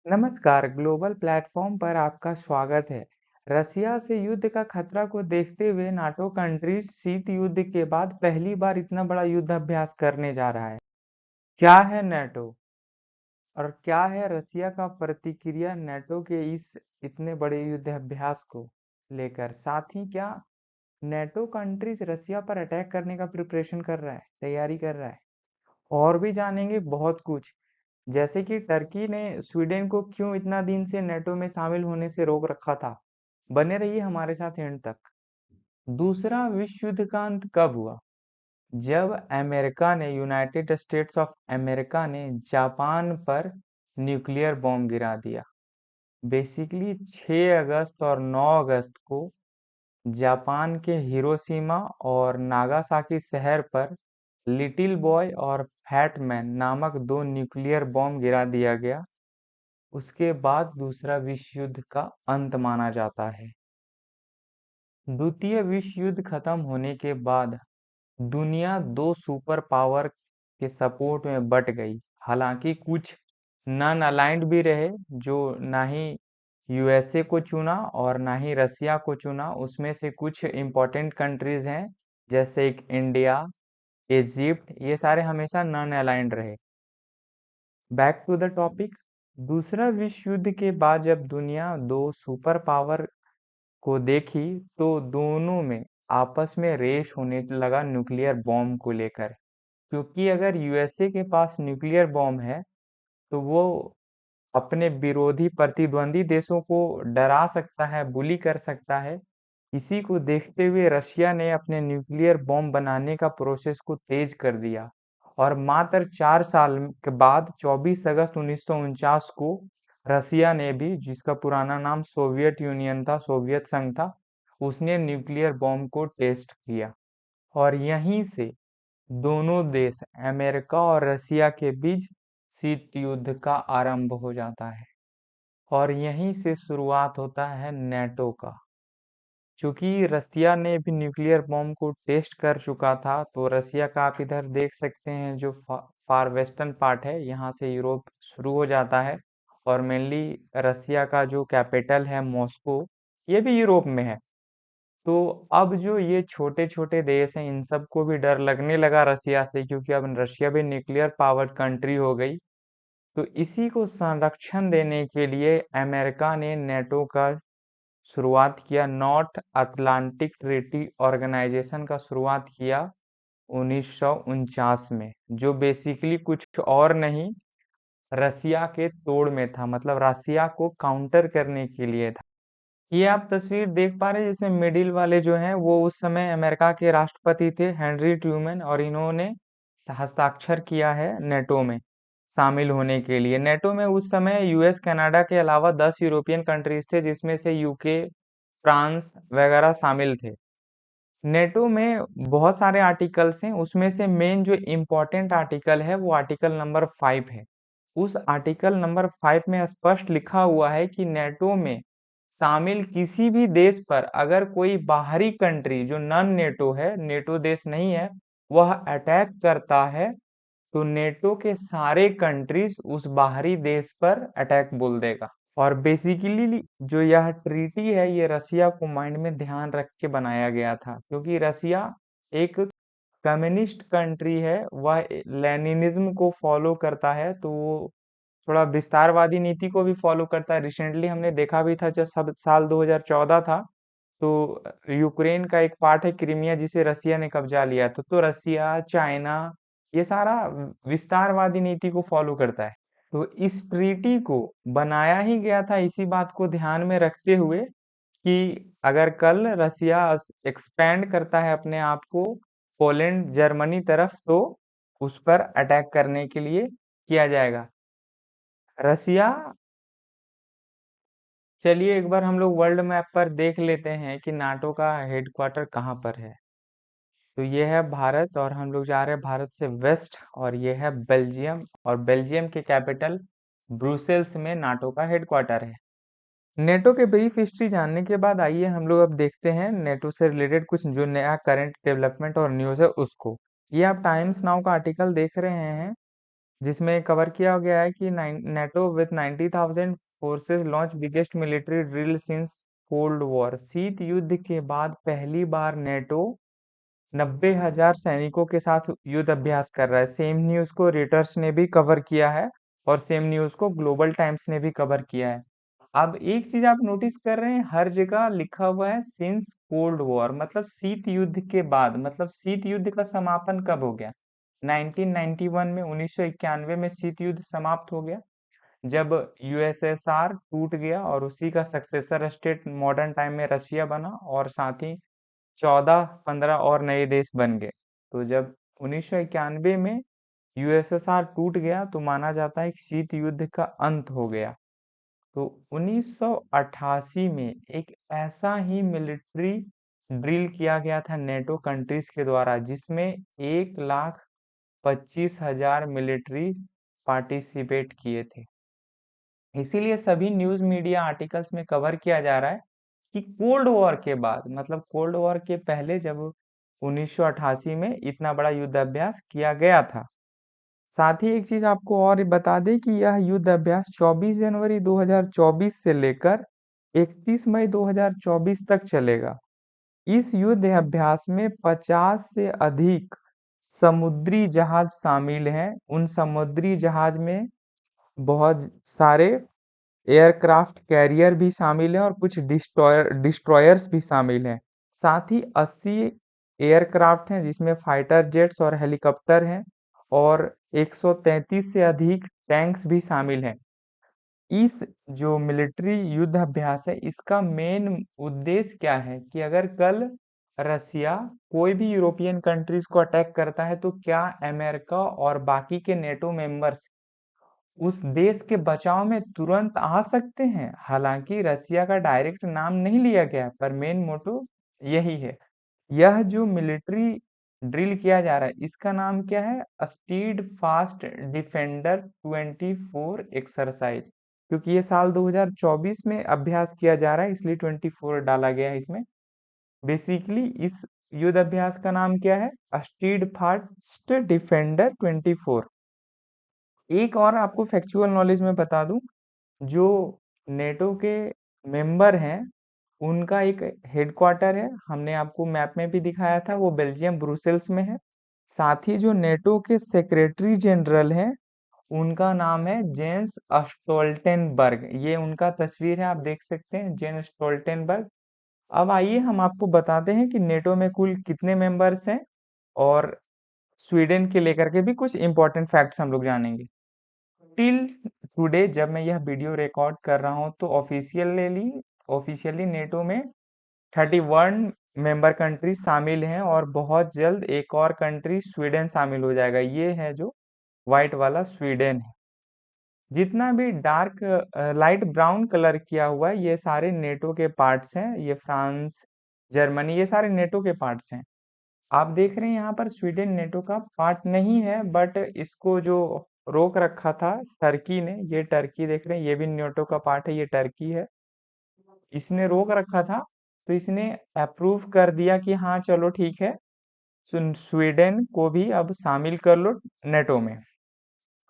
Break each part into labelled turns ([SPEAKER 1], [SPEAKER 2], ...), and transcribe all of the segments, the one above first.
[SPEAKER 1] नमस्कार, global platform पर आपका स्वागत है। रसिया से युद्ध का खतरा को देखते हुए नाटो कंट्रीज शीत युद्ध के बाद पहली बार इतना बड़ा युद्ध अभ्यास करने जा रहा है। क्या है नाटो और क्या है रसिया का प्रतिक्रिया नाटो के इस इतने बड़े युद्ध अभ्यास को लेकर? साथ ही क्या नाटो कंट्रीज रसिया पर अटैक करने का प्रिपरेशन कर रहा है, तैयारी कर रहा है? और भी जानेंगे बहुत कुछ, जैसे कि टर्की ने स्वीडन को क्यों इतना दिन से नेटो में शामिल होने से रोक रखा था। बने रहिए हमारे साथ एंड तक। दूसरा विश्व युद्ध का अंत कब हुआ? जब अमेरिका ने यूनाइटेड स्टेट्स ऑफ अमेरिका ने जापान पर न्यूक्लियर बॉम्ब गिरा दिया। बेसिकली 6 अगस्त और 9 अगस्त को जापान के हिरोशिमा और नागासाकी शहर पर लिटिल बॉय और फैट मैन नामक दो न्यूक्लियर बॉम्ब गिरा दिया गया। उसके बाद दूसरा विश्व युद्ध का अंत माना जाता है। द्वितीय विश्व युद्ध खत्म होने के बाद दुनिया दो सुपर पावर के सपोर्ट में बट गई। हालांकि कुछ नॉन अलाइंड भी रहे, जो ना ही यूएसए को चुना और ना ही रसिया को चुना। उसमें से कुछ इंपॉर्टेंट कंट्रीज हैं, जैसे एक इंडिया, इजिप्ट, ये सारे हमेशा नॉन अलाइंड रहे। Back to the topic. दूसरा विश्व युद्ध के बाद जब दुनिया दो सुपर पावर को देखी, तो दोनों में आपस में रेस होने लगा न्यूक्लियर बॉम्ब को लेकर। क्योंकि अगर यूएसए के पास न्यूक्लियर बॉम्ब है तो वो अपने विरोधी प्रतिद्वंदी देशों को डरा सकता है, बुली कर सकता है। इसी को देखते हुए रशिया ने अपने न्यूक्लियर बॉम्ब बनाने का प्रोसेस को तेज कर दिया और मात्र 4 साल के बाद 24 अगस्त 1949 को रसिया ने भी, जिसका पुराना नाम सोवियत यूनियन था, सोवियत संघ था, उसने न्यूक्लियर बॉम्ब को टेस्ट किया। और यहीं से दोनों देश अमेरिका और रसिया के बीच शीत युद्ध का आरंभ हो जाता है और यहीं से शुरुआत होता है नेटो का। चूंकि रसिया ने भी न्यूक्लियर बॉम्ब को टेस्ट कर चुका था, तो रसिया का आप इधर देख सकते हैं, जो फार वेस्टर्न पार्ट है, यहाँ से यूरोप शुरू हो जाता है। और मेनली रसिया का जो कैपिटल है मॉस्को, ये भी यूरोप में है। तो अब जो ये छोटे छोटे देश हैं, इन सबको भी डर लगने लगा रसिया से, क्योंकि अब रशिया भी न्यूक्लियर पावर्ड कंट्री हो गई। तो इसी को संरक्षण देने के लिए अमेरिका ने नेटो का शुरुआत किया, नॉर्थ अटलांटिक ट्रीटी ऑर्गेनाइजेशन का शुरुआत किया 1949 में, जो बेसिकली कुछ और नहीं, रसिया के तोड़ में था, मतलब रसिया को काउंटर करने के लिए था। ये आप तस्वीर देख पा रहे हैं, जिसमें मिडिल वाले जो हैं वो उस समय अमेरिका के राष्ट्रपति थे, हेनरी ट्रूमैन, और इन्होंने हस्ताक्षर किया है नेटो में शामिल होने के लिए। नेटो में उस समय यूएस, कनाडा के अलावा 10 यूरोपियन कंट्रीज थे, जिसमें से यूके, फ्रांस वगैरह शामिल थे। नेटो में बहुत सारे आर्टिकल्स हैं, उसमें से मेन जो इम्पोर्टेंट आर्टिकल है वो आर्टिकल नंबर 5 है। उस आर्टिकल नंबर 5 में स्पष्ट लिखा हुआ है कि नेटो में शामिल किसी भी देश पर अगर कोई बाहरी कंट्री जो नॉन नेटो है, नेटो देश नहीं है, वह अटैक करता है, तो नेटो के सारे कंट्रीज उस बाहरी देश पर अटैक बोल देगा। और बेसिकली जो यह ट्रीटी है, ये रसिया को माइंड में ध्यान रख के बनाया गया था, क्योंकि रसिया एक कम्युनिस्ट कंट्री है, वह लेनिनिज्म को फॉलो करता है, तो वो थोड़ा विस्तारवादी नीति को भी फॉलो करता है। रिसेंटली हमने देखा भी था, जब सब साल 2014 था, तो यूक्रेन का एक पार्ट है क्रीमिया, जिसे रसिया ने कब्जा लिया था। तो रसिया, चाइना, ये सारा विस्तारवादी नीति को फॉलो करता है। तो इस ट्रीटी को बनाया ही गया था इसी बात को ध्यान में रखते हुए कि अगर कल रसिया एक्सपैंड करता है अपने आप को पोलैंड, जर्मनी तरफ, तो उस पर अटैक करने के लिए किया जाएगा। रसिया, चलिए एक बार हम लोग वर्ल्ड मैप पर देख लेते हैं कि नाटो का हेडक्वार्टर कहाँ पर है। तो ये है भारत, और हम लोग जा रहे हैं भारत से वेस्ट, और ये है बेल्जियम, और बेल्जियम के कैपिटल ब्रुसेल्स में नाटो का हेडक्वार्टर है। नेटो के ब्रीफ हिस्ट्री जानने के बाद आइए हम लोग अब देखते हैं नेटो से रिलेटेड कुछ जो नया करंट डेवलपमेंट और न्यूज़ है उसको। ये आप टाइम्स नाउ का आर्टिकल देख रहे हैं, जिसमें कवर किया गया है कि NATO with 90,000 forces launch biggest military drill since cold war. शीत युद्ध के बाद पहली बार नेटो 90,000 सैनिकों के साथ युद्ध अभ्यास कर रहा है। सेम न्यूज को रिटर्स ने भी कवर किया है और सेम न्यूज को ग्लोबल टाइम्स ने भी कवर किया है। अब एक चीज आप नोटिस कर रहे हैं, हर जगह लिखा हुआ है सिंस कोल्ड वॉर, मतलब शीत युद्ध के बाद। मतलब शीत युद्ध का समापन कब हो गया? 1991 में, 1991 में शीत युद्ध समाप्त हो गया, जब यूएसएसआर टूट गया और उसी का सक्सेसर स्टेट मॉडर्न टाइम में रशिया बना, और साथ ही 14-15 और नए देश बन गए। तो जब 1991 में यूएसएसआर टूट गया तो माना जाता है कि शीत युद्ध का अंत हो गया। तो 1988 में एक ऐसा ही मिलिट्री ड्रिल किया गया था नेटो कंट्रीज के द्वारा, जिसमें 1,25,000 मिलिट्री पार्टिसिपेट किए थे। इसीलिए सभी न्यूज मीडिया आर्टिकल्स में कवर किया जा रहा है कि कोल्ड वॉर के बाद, मतलब कोल्ड वॉर के पहले, जब 1988 में इतना बड़ा युद्ध अभ्यास किया गया था। साथ ही एक चीज आपको और बता दें कि यह युद्ध अभ्यास 24 जनवरी 2024 से लेकर 31 मई 2024 तक चलेगा। इस युद्ध अभ्यास में 50 से अधिक समुद्री जहाज शामिल हैं। उन समुद्री जहाज में बहुत सारे एयरक्राफ्ट कैरियर भी शामिल हैं और कुछ डिस्ट्रॉयर्स भी शामिल हैं। साथ ही 80 एयरक्राफ्ट हैं, जिसमें फाइटर जेट्स और हेलीकॉप्टर हैं, और 133 से अधिक टैंक्स भी शामिल हैं। इस जो मिलिट्री युद्ध अभ्यास है, इसका मेन उद्देश्य क्या है कि अगर कल रसिया कोई भी यूरोपियन कंट्रीज को अटैक करता है तो क्या अमेरिका और बाकी के नेटो मेंबर्स उस देश के बचाव में तुरंत आ सकते हैं। हालांकि रसिया का डायरेक्ट नाम नहीं लिया गया, पर मेन मोटो यही है। यह जो मिलिट्री ड्रिल किया जा रहा है, इसका नाम क्या है? Stead fast defender 24 exercise. क्योंकि ये साल 2024 में अभ्यास किया जा रहा है, इसलिए 24 डाला गया है इसमें। बेसिकली इस युद्ध अभ्यास का नाम क्या है? Stead fast defender 24। एक और आपको फैक्चुअल नॉलेज में बता दूं, जो नेटो के मेंबर हैं उनका एक हेडक्वार्टर है, हमने आपको मैप में भी दिखाया था, वो बेल्जियम ब्रुसेल्स में है। साथ ही जो नेटो के सेक्रेटरी जनरल हैं उनका नाम है जेंस स्टोल्टेनबर्ग। ये उनका तस्वीर है, आप देख सकते हैं, जेंस स्टोल्टेनबर्ग। अब आइए हम आपको बताते हैं कि नेटो में कुल कितने मेंबर्स हैं, और स्वीडन के लेकर के भी कुछ इंपॉर्टेंट फैक्ट्स हम लोग जानेंगे। टिल टुडे, जब मैं यह वीडियो रिकॉर्ड कर रहा हूं, तो ऑफिशियली नेटो में 31 मेंबर कंट्री शामिल हैं, और बहुत जल्द एक और कंट्री स्वीडन शामिल हो जाएगा। ये है जो व्हाइट वाला स्वीडन है। जितना भी डार्क लाइट ब्राउन कलर किया हुआ है, ये सारे नेटो के पार्ट्स हैं। ये फ्रांस, जर्मनी, ये सारे नेटो के पार्ट्स हैं। आप देख रहे हैं यहाँ पर स्वीडन नेटो का पार्ट नहीं है, बट इसको जो रोक रखा था टर्की ने, ये टर्की देख रहे हैं, ये भी नेटो का पार्ट है, ये टर्की है। इसने रोक रखा था, तो इसने अप्रूव कर दिया कि हाँ चलो ठीक है, स्वीडन को भी अब शामिल कर लो नेटो में।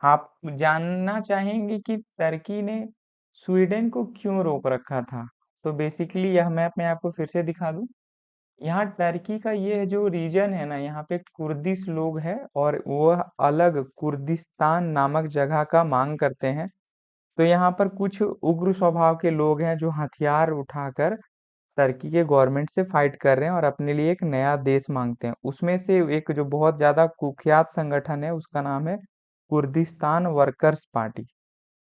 [SPEAKER 1] आप जानना चाहेंगे कि टर्की ने स्वीडन को क्यों रोक रखा था? तो बेसिकली यह मैप मैं आपको फिर से दिखा दूं। यहाँ टर्की का ये जो रीजन है ना, यहाँ पे कुर्दिश लोग हैं, और वह अलग कुर्दिस्तान नामक जगह का मांग करते हैं। तो यहाँ पर कुछ उग्र स्वभाव के लोग हैं जो हथियार उठाकर टर्की के गवर्नमेंट से फाइट कर रहे हैं और अपने लिए एक नया देश मांगते हैं। उसमें से एक जो बहुत ज्यादा कुख्यात संगठन है, उसका नाम है कुर्दिस्तान वर्कर्स पार्टी।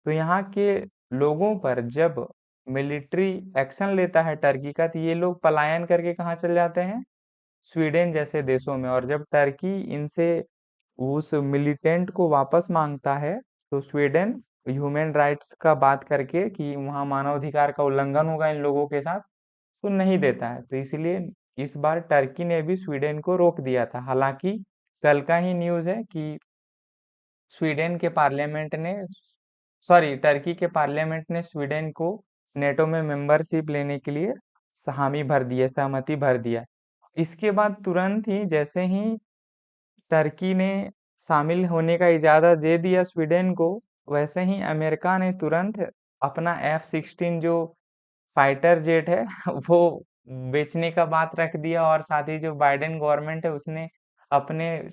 [SPEAKER 1] तो यहाँ के लोगों पर जब मिलिट्री एक्शन लेता है टर्की का, तो ये लोग पलायन करके कहाँ चले जाते हैं? स्वीडन जैसे देशों में। और जब टर्की इनसे उस मिलिटेंट को वापस मांगता है, तो स्वीडन ह्यूमन राइट्स का बात करके कि वहाँ मानवाधिकार का उल्लंघन होगा इन लोगों के साथ, तो नहीं देता है। तो इसलिए इस बार टर्की ने भी स्वीडन को रोक दिया था। हालांकि कल का ही न्यूज है कि स्वीडन के पार्लियामेंट ने, सॉरी, टर्की के पार्लियामेंट ने स्वीडन को नेटो में मेंबरशिप लेने के लिए हामी भर दी है, सहमति भर दिया। इसके बाद तुरंत ही, जैसे ही टर्की ने शामिल होने का इजाज़त दे दिया स्वीडन को, वैसे ही अमेरिका ने तुरंत अपना F-16 जो फाइटर जेट है वो बेचने का बात रख दिया, और साथ ही जो बाइडेन गवर्नमेंट है उसने अपने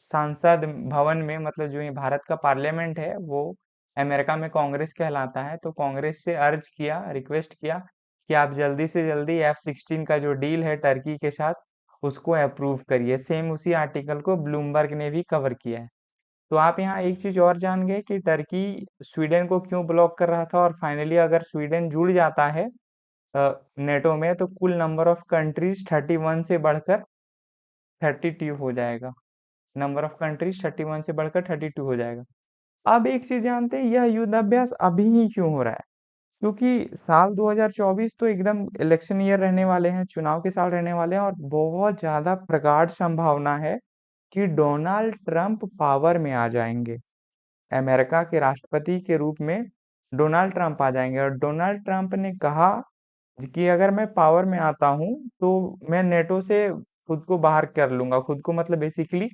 [SPEAKER 1] संसद भवन में, मतलब जो ये भारत का पार्लियामेंट है वो अमेरिका में कांग्रेस कहलाता है, तो कांग्रेस से अर्ज किया, रिक्वेस्ट किया कि आप जल्दी से जल्दी F-16 का जो डील है टर्की के साथ उसको अप्रूव करिए। सेम उसी आर्टिकल को ब्लूमबर्ग ने भी कवर किया है। तो आप यहाँ एक चीज और जान गए कि टर्की स्वीडन को क्यों ब्लॉक कर रहा था, और फाइनली अगर स्वीडन जुड़ जाता है नेटो में तो कुल नंबर ऑफ कंट्रीज 31 से बढ़कर 32 हो जाएगा। नंबर ऑफ कंट्रीज 31 से बढ़कर 32 हो जाएगा। अब एक चीज जानते हैं, यह युद्ध अभ्यास अभी ही क्यों हो रहा है? क्योंकि साल 2024 तो एकदम इलेक्शन ईयर रहने वाले हैं, चुनाव के साल रहने वाले हैं, और बहुत ज्यादा प्रगाढ़ संभावना है कि डोनाल्ड ट्रंप पावर में आ जाएंगे। अमेरिका के राष्ट्रपति के रूप में डोनाल्ड ट्रंप आ जाएंगे, और डोनाल्ड ट्रंप ने कहा कि अगर मैं पावर में आता हूं तो मैं नेटो से खुद को बाहर कर लूंगा। खुद को मतलब बेसिकली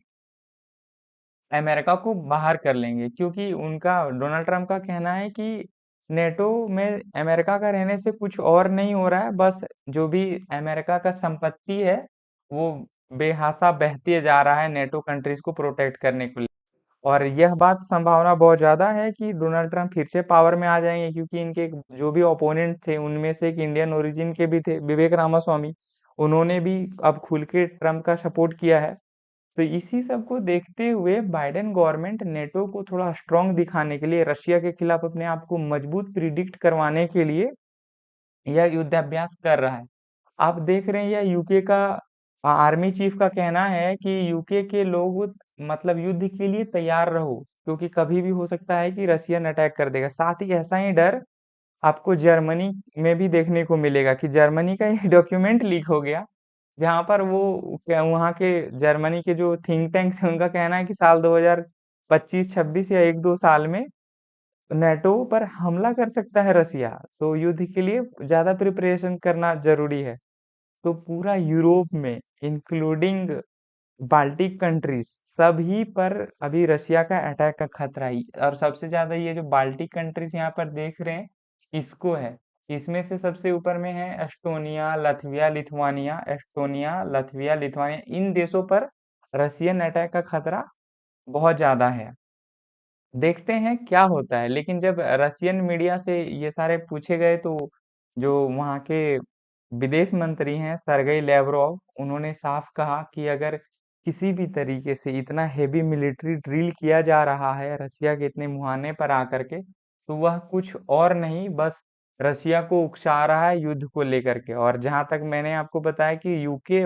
[SPEAKER 1] अमेरिका को बाहर कर लेंगे, क्योंकि उनका डोनाल्ड ट्रंप का कहना है कि नेटो में अमेरिका का रहने से कुछ और नहीं हो रहा है, बस जो भी अमेरिका का संपत्ति है वो बेहासा बहते जा रहा है नेटो कंट्रीज को प्रोटेक्ट करने के लिए। और यह बात संभावना बहुत ज्यादा है कि डोनाल्ड ट्रंप फिर से पावर में आ जाएंगे, क्योंकि इनके जो भी ओपोनेंट थे उनमें से एक इंडियन ओरिजिन के भी थे, विवेक रामास्वामी। उन्होंने भी अब खुल के ट्रंप का सपोर्ट किया है। तो इसी सब को देखते हुए बाइडेन गवर्नमेंट नेटो को थोड़ा स्ट्रांग दिखाने के लिए, रशिया के खिलाफ अपने आप को मजबूत प्रिडिक्ट करवाने के लिए यह युद्धाभ्यास कर रहा है। आप देख रहे हैं यह यूके का आर्मी चीफ का कहना है कि यूके के लोग मतलब युद्ध के लिए तैयार रहो, क्योंकि कभी भी हो सकता है कि रशियन अटैक कर देगा। साथ ही ऐसा ही डर आपको जर्मनी में भी देखने को मिलेगा कि जर्मनी का एक डॉक्यूमेंट लीक हो गया, जहां पर वो वहां के जर्मनी के जो थिंक टैंक्स हैं उनका कहना है कि साल 2025-26 या एक दो साल में नेटो पर हमला कर सकता है रसिया। तो युद्ध के लिए ज्यादा प्रिपरेशन करना जरूरी है। तो पूरा यूरोप में इंक्लूडिंग बाल्टिक कंट्रीज सभी पर अभी रशिया का अटैक का खतरा है, और सबसे ज्यादा ये जो बाल्टिक कंट्रीज यहाँ पर देख रहे हैं इसको है। इसमें से सबसे ऊपर में है एस्टोनिया लथविया लिथुआनिया, इन देशों पर रशियन अटैक का खतरा बहुत ज्यादा है। देखते हैं क्या होता है। लेकिन जब रशियन मीडिया से ये सारे पूछे गए तो जो वहाँ के विदेश मंत्री हैं सरगेई लेवरोव, उन्होंने साफ कहा कि अगर किसी भी तरीके से इतना हेवी मिलिट्री ड्रिल किया जा रहा है रसिया के इतने मुहाने पर आकर के, तो वह कुछ और नहीं बस रसिया को उकसा रहा है युद्ध को लेकर के। और जहां तक मैंने आपको बताया कि यूके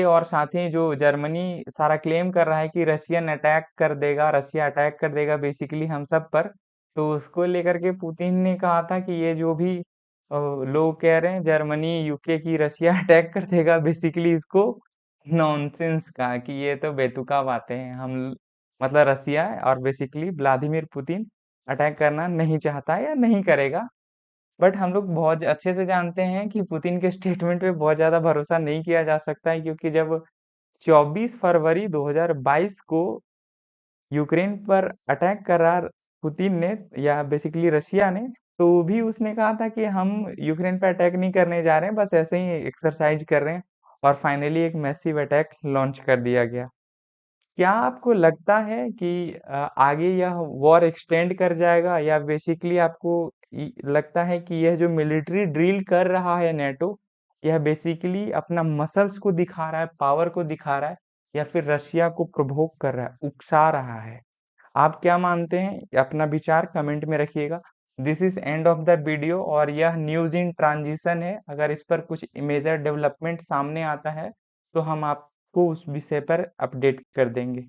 [SPEAKER 1] और साथ ही जो जर्मनी सारा क्लेम कर रहा है कि रशियन अटैक कर देगा, रशिया अटैक कर देगा बेसिकली हम सब पर, तो उसको लेकर के पुतिन ने कहा था कि ये जो भी लोग कह रहे हैं जर्मनी यूके की रशिया अटैक कर देगा, बेसिकली इसको नॉनसेंस कहा कि ये तो बेतुका बातें हैं। हम मतलब रसिया और बेसिकली व्लादिमीर पुतिन अटैक करना नहीं चाहता है या नहीं करेगा। बट हम लोग बहुत अच्छे से जानते हैं कि पुतिन के स्टेटमेंट पे बहुत ज्यादा भरोसा नहीं किया जा सकता है, क्योंकि जब 24 फरवरी 2022 को यूक्रेन पर अटैक करा पुतिन ने या बेसिकली रशिया ने, तो भी उसने कहा था कि हम यूक्रेन पे अटैक नहीं करने जा रहे हैं, बस ऐसे ही एक्सरसाइज कर रहे हैं। और फाइनली एक मैसिव अटैक लॉन्च कर दिया गया। क्या आपको लगता है कि आगे यह वॉर एक्सटेंड कर जाएगा, या बेसिकली आपको लगता है कि यह जो मिलिट्री ड्रिल कर रहा है नेटो, यह बेसिकली अपना मसल्स को दिखा रहा है, पावर को दिखा रहा है, या फिर रशिया को प्रोवोक कर रहा है, उकसा रहा है? आप क्या मानते हैं? अपना विचार कमेंट में रखिएगा। This is end of the video, और यह न्यूज इन ट्रांजिशन है। अगर इस पर कुछ मेजर डेवलपमेंट सामने आता है तो हम आपको उस विषय पर अपडेट कर देंगे।